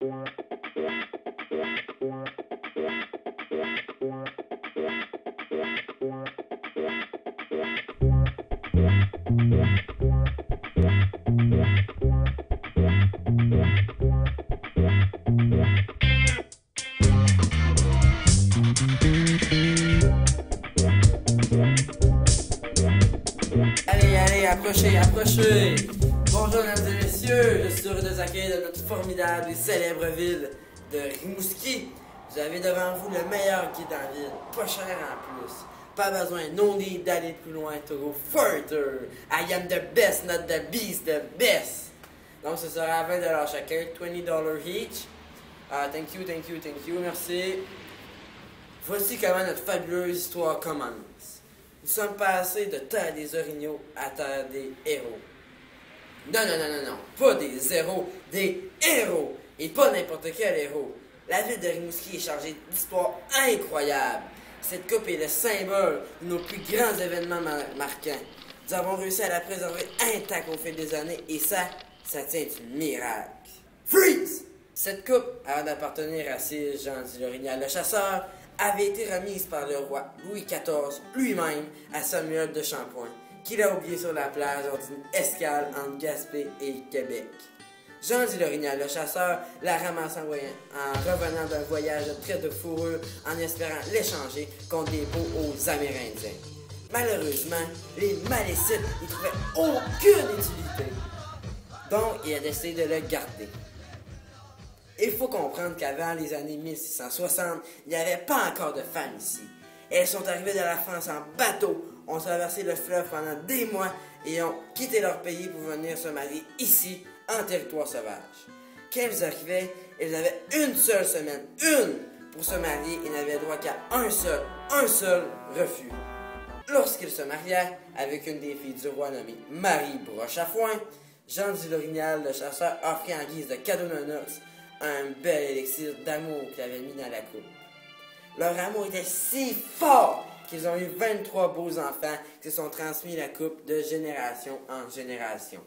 Allez, approchez, approchez! Bonjour mesdames et messieurs, je suis heureux de vous accueillir dans notre formidable et célèbre ville de Rimouski. Vous avez devant vous le meilleur guide en ville, pas cher en plus. Pas besoin, no need d'aller plus loin to go further. I am the best, not the beast, the best. Donc ce sera à 20$ chacun, $20 each. Thank you, merci. Voici comment notre fabuleuse histoire commence. Nous sommes passés de terre des orignaux à terre des héros. Non, pas des héros, des héros. Et pas n'importe quel héros. La ville de Rimouski est chargée d'histoires incroyables. Cette coupe est le symbole de nos plus grands événements marquants. Nous avons réussi à la préserver intacte au fil des années et ça tient du miracle. Freeze! Cette coupe, avant d'appartenir à Sir Jean-Di Lorignal le chasseur, avait été remise par le roi Louis XIV lui-même à Samuel de Champlain, qui l'a oublié sur la plage lors d'une escale entre Gaspé et Québec. Jean-Di Lorignal le chasseur la ramasse en revenant d'un voyage de traite de fourrure en espérant l'échanger contre des peaux aux Amérindiens. Malheureusement, les Malécites n'y trouvaient aucune utilité. Donc, il a décidé de le garder. Il faut comprendre qu'avant les années 1660, il n'y avait pas encore de femmes ici. Elles sont arrivées de la France en bateau, ont traversé le fleuve pendant des mois et ont quitté leur pays pour venir se marier ici, en territoire sauvage. Quand elles arrivaient, elles avaient une seule semaine, pour se marier et n'avaient droit qu'à un seul refus. Lorsqu'ils se mariaient avec une des filles du roi nommée Marie Broche à Foin, Jean-Di Lorignal le chasseur offrit en guise de cadeau de noces un bel élixir d'amour qu'il avait mis dans la coupe. Leur amour était si fort qu'ils ont eu 23 beaux enfants qui se sont transmis la coupe de génération en génération.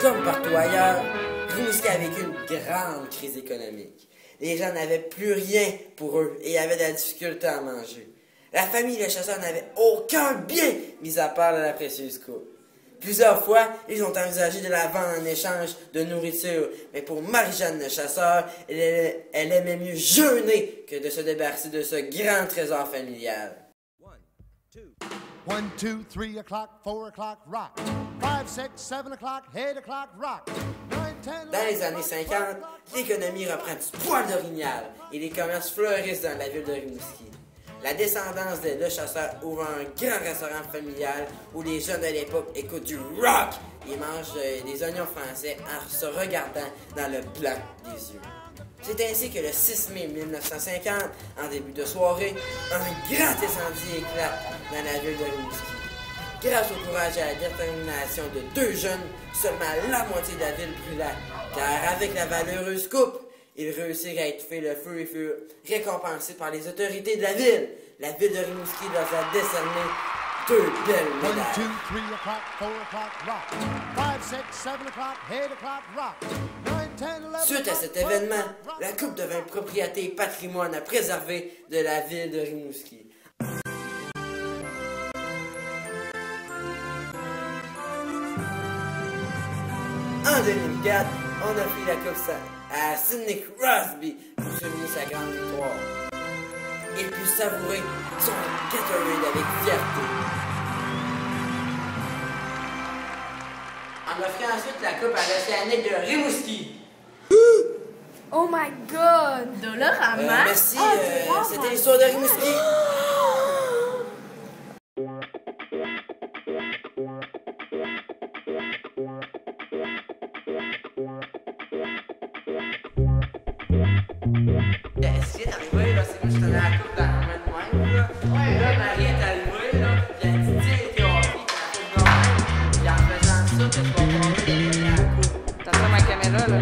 Comme partout ailleurs, Rimouski a vécu une grande crise économique. Les gens n'avaient plus rien pour eux et avaient de la difficulté à manger. La famille et le chasseur n'avaient aucun bien, mis à part la précieuse coupe. Plusieurs fois, ils ont envisagé de la vendre en échange de nourriture, mais pour Marie-Jeanne le chasseur, elle aimait mieux jeûner que de se débarrasser de ce grand trésor familial. 1, 2, 3 o'clock, 4 o'clock, rock. 5, 6, 7 o'clock, 8 o'clock, rock. 9, 10, 11, Dans les années 50, l'économie reprend du poil d'orignal et les commerces fleurissent dans la ville de Rimouski. La descendance de Le Chasseur ouvre un grand restaurant familial où les jeunes de l'époque écoutent du rock et mangent des oignons français en se regardant dans le blanc des yeux. C'est ainsi que le 6 mai 1950, en début de soirée, un grand incendie éclate dans la ville de Rimouski. Grâce au courage et à la détermination de deux jeunes, seulement la moitié de la ville brûla, car avec la valeureuse coupe, ils réussirent à étouffer le feu et furent récompensés par les autorités de la ville. La ville de Rimouski leur a décerné 2 belles médailles. 1, 2, 3 o'clock, 4 o'clock, rock. 5, 6, 7 o'clock, 8 o'clock, rock. 9, 10, 11, Suite à cet événement, la coupe devint propriété et patrimoine à préserver de la ville de Rimouski. En 2004, on a pris la coupe à Sidney Crosby pour souligner sa grande victoire. Il put savourer son Gatorade avec fierté. On offrit ensuite la coupe à l'Océanique de Rimouski. Oh my god! Dolorama? Merci, c'était l'histoire de Rimouski. Essayez d'arriver, là, c'est moi, je tenais la coupe dans la main de même, là. Ouais, là, Marie est arrivée, là, puis elle dit, tiens, t'es hockey, t'as la coupe de même. Puis en faisant ça, tu vas pouvoir donner la coupe. T'as ça ma caméra, là?